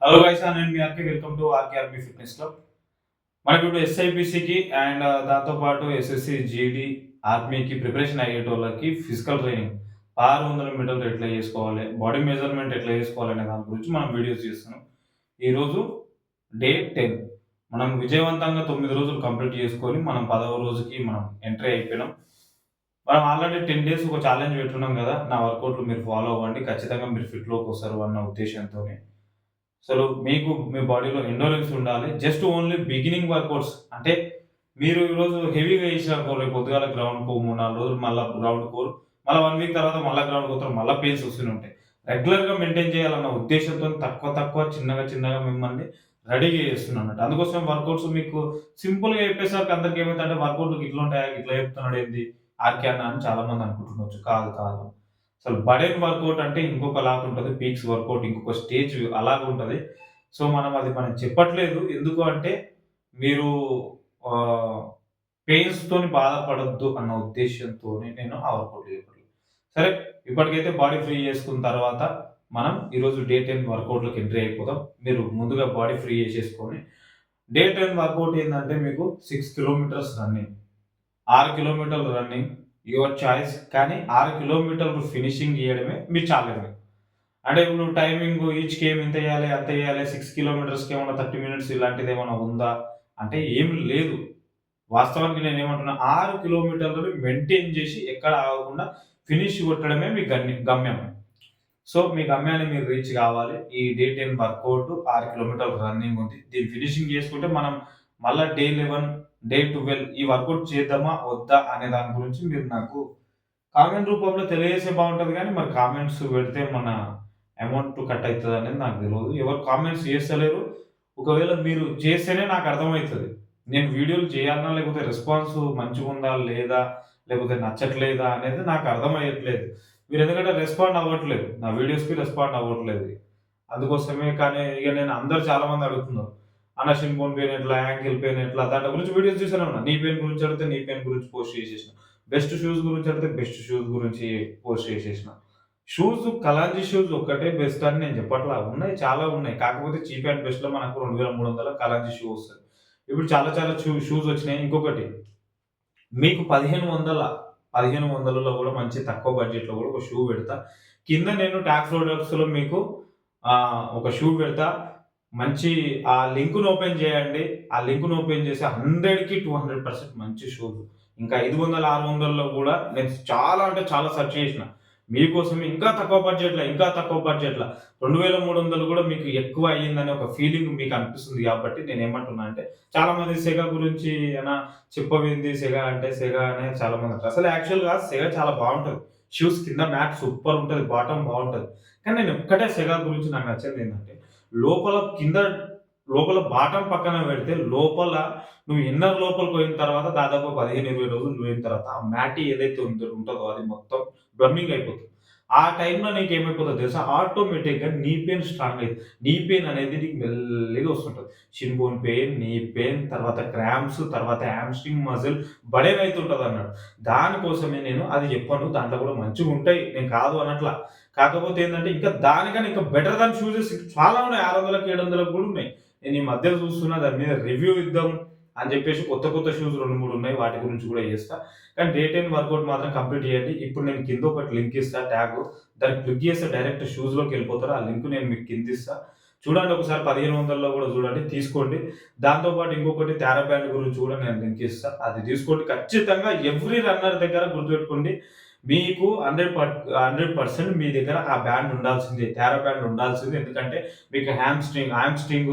Hello guys, నేను మీ RK. Welcome to RK army fitness club. మనకి ఇప్పుడు ఎస్ఐపిసికి అండ్ దాంతోపాటు ఎస్ఎస్సి జీడీ ఆర్మీకి ప్రిపరేషన్ అయ్యేటోళ్ళకి ఫిజికల్ ట్రైనింగ్ 600 మీటర్లు ఎట్లా చేసుకోవాలి, బాడీ మెజర్మెంట్ ఎట్లా చేసుకోవాలి అనే దాని గురించి మనం వీడియోస్ చేస్తున్నాం. ఈరోజు డే 10. మనం విజయవంతంగా 9 రోజులు కంప్లీట్ చేసుకొని మనం 10వ రోజుకి మనం ఎంట్రీ అయిపోయినాం. మనం ఆల్రెడీ 10 డేస్ ఒక ఛాలెంజ్ పెట్టుకున్నాం కదా, నా వర్కౌట్లు మీరు ఫాలో అవ్వండి, ఖచ్చితంగా మీరు ఫిట్లోకి వస్తారు అన్న ఉద్దేశంతోనే. అసలు మీకు మీ బాడీలో ఎండోరెన్స్ ఉండాలి. జస్ట్ ఓన్లీ బిగినింగ్ వర్కౌట్స్ అంటే మీరు ఈరోజు హెవీగా చేసినారనుకో, రేపు పొద్దుగాల గ్రౌండ్‌కో 3, 4 రోజులు మళ్ళా గ్రౌండ్‌కో, మళ్ళా 1 వీక్ తర్వాత మళ్ళా గ్రౌండ్‌కి పోతారు. మళ్ళా పెయిన్స్ వస్తూనే ఉంటాయి. రెగ్యులర్‌గా మెయింటైన్ చేయాలన్న ఉద్దేశంతో తక్కువ చిన్నగా మిమ్మల్ని రెడీగా చేస్తున్నానన్నట్టు. అందుకోసం వర్కౌట్స్ మీకు సింపుల్‌గా చెప్పేసరికి అందరికి ఏమైతుందంటే వర్కౌట్‌లు ఇట్లా ఉంటాయా? ఇట్లా చెప్తున్నాడు ఏంది ఆర్‌కే అన్న అని చాలా మంది అనుకుంటుండొచ్చు. కాదు. అసలు బడెన్ వర్కౌట్ అంటే ఇంకొకలాగా ఉంటది. పీక్స్ వర్కౌట్ ఇంకొక స్టేజ్ అలాగుంటది. సో, మనం చెప్పట్లేదు. ఎందుకు అంటే మీరు ఆహ్, పెయిన్స్‌తోని బాధపడొద్దు అన్న ఉద్దేశ్యంతోనే నేను ఆ వర్కౌట్ చెప్పట్లేదు. సరే, ఇప్పటికైతే బాడీ ఫ్రీ చేసుకున్న తర్వాత మనం ఈరోజు డే 10 వర్కౌట్‌లోకి ఎంట్రీ అయిపోదాం. మీరు ముందుగా బాడీ ఫ్రీ చేసేసుకొని డే 10 వర్కౌట్ ఏందంటే మీకు 6 కిలోమీటర్స్ రన్నింగ్. 6 కిలోమీటర్లు రన్నింగ్ యువర్ చాయిస్. కానీ 6 కిలోమీటర్లు ఫినిషింగ్ చేయడమే మీ ఛాలెంజ్. అంటే ఇప్పుడు టైమింగ్ ఈచ్‌కి ఇంత ఎయ్యాలి, అంత ఎయ్యాలి, 6 కిలోమీటర్స్‌కి ఏమన్నా 30 మినిట్స్ ఇలాంటిదేమన్నా ఉందా? అంటే ఏమి లేదు. వాస్తవానికి నేనేమంటున్నా, 6 కిలోమీటర్లను మెయింటైన్ చేసి ఎక్కడ ఆగకుండా ఫినిష్ కొట్టడమే మీ గమ్యం. సో, మీ గమ్యాన్ని మీరు రీచ్ కావాలి. ఈ డే 10 వర్కౌట్ 6 కిలోమీటర్ల రన్నింగ్ ఉంది. దీన్ని ఫినిషింగ్ చేసుకుంటే మనం మళ్ళా డే 11, డే 12 ఈ వర్కౌట్ చేద్దామా? వద్దా? అనే దాని గురించి మీరు నాకు కామెంట్ రూపంలో తెలియజేస్తే బావుంటది గానీ, మరి కామెంట్స్ పెడితే మన అమౌంట్ కట్ అయితదనేది నాకు తెలవదు. ఎవరు కామెంట్స్ చేస్తలేరు. ఒకవేళ మీరు చేస్తేనే నాకు అర్థమైతది. నేను వీడియోలు చేయాలనా? లేకపోతే రెస్పాన్స్ మంచిగుందా? లేదా? లేకపోతే నచ్చట్లేదా? అనేది నాకు అర్థమయ్యట్లేదు. మీరెందుకంటే రెస్పాండ్ అవ్వట్లేదు. నా వీడియోస్‌కి రెస్పాండ్ అవ్వట్లేదు. అందుకోసమే. కానీ ఇగ నేను అందరూ చాలా మంది అడుగుతున్నారు. అన్న షిన్ బోన్ పెయిన్ ఎట్లా? యాంకిల్ పెయిన్ ఎట్లా? దాంట్లో గురించి వీడియోస్ చేస్తూనే ఉన్నా. నీ పెయిన్ గురించి అడిగితే నీ పెయిన్ గురించి పోస్ట్ చేసేసిన. బెస్ట్ షూస్ గురించి అడిగితే బెస్ట్ షూస్ గురించి పోస్ట్ చేసేసిన. షూస్ కలాంజీ షూస్ ఒక్కటే బెస్ట్ అని నేను చెప్పట్లా. ఉన్నాయి, చాలా ఉన్నాయి. కాకపోతే చీప్ అండ్ బెస్ట్‌లో మనకు 2300 కలాంజీ షూ వస్తది. ఇప్పుడు చాలా షూస్ వచ్చినాయి. ఇంకొకటి మీకు 1500లో కూడా మంచి తక్కువ బడ్జెట్‌లో కూడా ఒక షూ పెడతా. కింద నేను టాక్స్ ప్రొడక్ట్స్‌లో మీకు ఒక షూ పెడతా. మంచి ఆ లింక్‌ని ఓపెన్ చేయండి. ఆ లింక్‌ని ఓపెన్ చేసి 100కి 200% మంచి షూస్. ఇంకా 500, 600లో కూడా నేను చాలా అంటే చాలా సెర్చ్ చేసిన. మీకోసం ఇంకా తక్కువ బడ్జెట్‌ల 2300 కూడా మీకు ఎక్కువ అయ్యిందనే ఒక ఫీలింగ్ మీకు అనిపిస్తుంది కాబట్టి నేనేమంటున్నా అంటే, చాలామంది సెగా గురించి చెప్పవేంది సెగా అంటే, సెగా అనే చాలామంది అంటారు. అసలు యాక్చువల్‌గా సెగా చాలా బావుంటది. షూస్ కింద మ్యాట్ సూపర్ ఉంటది. బాటమ్ బావుంటది. కానీ నేను ఒక్కటే సెగా గురించి నాకు నచ్చేదేంటంటే, లోపల కింద లోపల బాటమ్ పక్కన పెడితే, లోపల నువ్వు ఇన్నర్ లోపలికి పోయిన తర్వాత దాదాపు 15, 20 రోజులు పోయిన తర్వాత ఆ మ్యాట్ ఏదైతే ఉంటదో అది మొత్తం బ్లమ్మింగ్ అయిపోతది. ఆ టైంలో నీకేమైపోతదో తెలుసా? ఆటోమేటిక్‌గా నీ పెయిన్ స్ట్రాంగ్ అయితది. నీ పెయిన్ అనేది నీకు మెల్లిగా వస్తుంటది. Shin bone pain, knee pain, తర్వాత క్రాంప్స్, తర్వాత హామ్‌స్ట్రింగ్ మజిల్ బడెన్ అయితుంటదన్నాడు. దానికోసమే నేను అది చెప్పను. దాంట్లో కూడా మంచిగుంటాయి. నేను కాదు అనట్లా. కాకపోతే ఏందంటే, ఇంకా దానికన్నా ఇంకా బెటర్ దాన్ షూజెస్ చాలా ఉన్నాయి. 600కి, 700కి కూడా ఉన్నాయి. నేను ఈ మధ్య చూస్తున్నా, దాని మీద రివ్యూ ఇద్దాం అని చెప్పేసి కొత్త షూస్ 2, 3 ఉన్నాయి. వాటి గురించి కూడా చేస్తా. కానీ డే 10 వర్కౌట్ మాత్రం కంప్లీట్ చేయండి. ఇప్పుడు నేను కింద ఒకటి లింక్ ఇస్తా ట్యాగ్. దాన్ని క్లిక్ చేస్తే డైరెక్ట్ షూస్‌లోకెళ్ళిపోతారు. ఆ లింక్ నేను మీకు కింద ఇస్తా. చూడండి ఒకసారి 1500లో కూడా చూడండి. తీసుకోండి. దాంతో పాటు ఇంకొకటి థెరబాండ్ గురించి కూడా నేను లింక్ ఇస్తా. అది తీసుకోండి. ఖచ్చితంగా ఎవ్రి రన్నర్ దగ్గర గుర్తుపెట్టుకోండి. మీకు 100% మీ దగ్గర ఆ బ్యాండ్ ఉండాల్సిందే. బ్యాండ్ ఉండాల్సిందే. ఎందుకంటే మీకు హామ్‌స్ట్రింగ్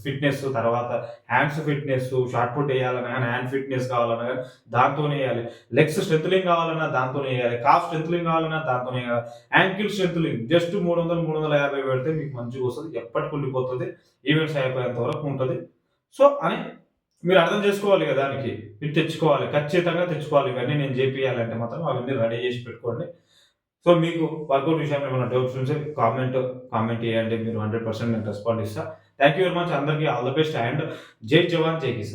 ఫిట్‌నెస్, తర్వాత హ్యాండ్స్ ఫిట్‌నెస్, షాట్ పుట్ ఎయాలన్నా గాని, హ్యాండ్ ఫిట్‌నెస్ కావాలన్నా గాని దాంతోనే ఎయాలి. లెగ్స్ స్ట్రెంథెనింగ్ కావాలన్నా దాంతోనే ఎయాలి. కాఫ్ స్ట్రెంథెనింగ్ కావాలన్నా దాంతోనే ఎయాలి. యాంకిల్ స్ట్రెంథెనింగ్ జస్ట్ 300, 350 పెడితే మీకు మంచిగొస్తది. ఎప్పటికి ఉండిపోతది. ఈవెంట్స్ అయిపోయేంత వరకు ఉంటది. సో, అని మీరు అర్థం చేసుకోవాలి కదా దానికి. మీరు తెచ్చుకోవాలి. ఖచ్చితంగా తెచ్చుకోవాలి. ఇవన్నీ నేను జేపియాలంటే మాత్రం అవన్నీ రెడీ చేసి పెట్టుకోండి. సో, మీకు వర్కౌట్ విషయంలో ఏమైనా డౌట్స్ ఉంటే కామెంట్ చేయండి. మీరు 100% నేను రెస్పాండ్ ఇస్తా. Thank you very much. అందరికి ఆల్ ది బెస్ట్ అండ్ జై జవాన్, జై కిసాన్.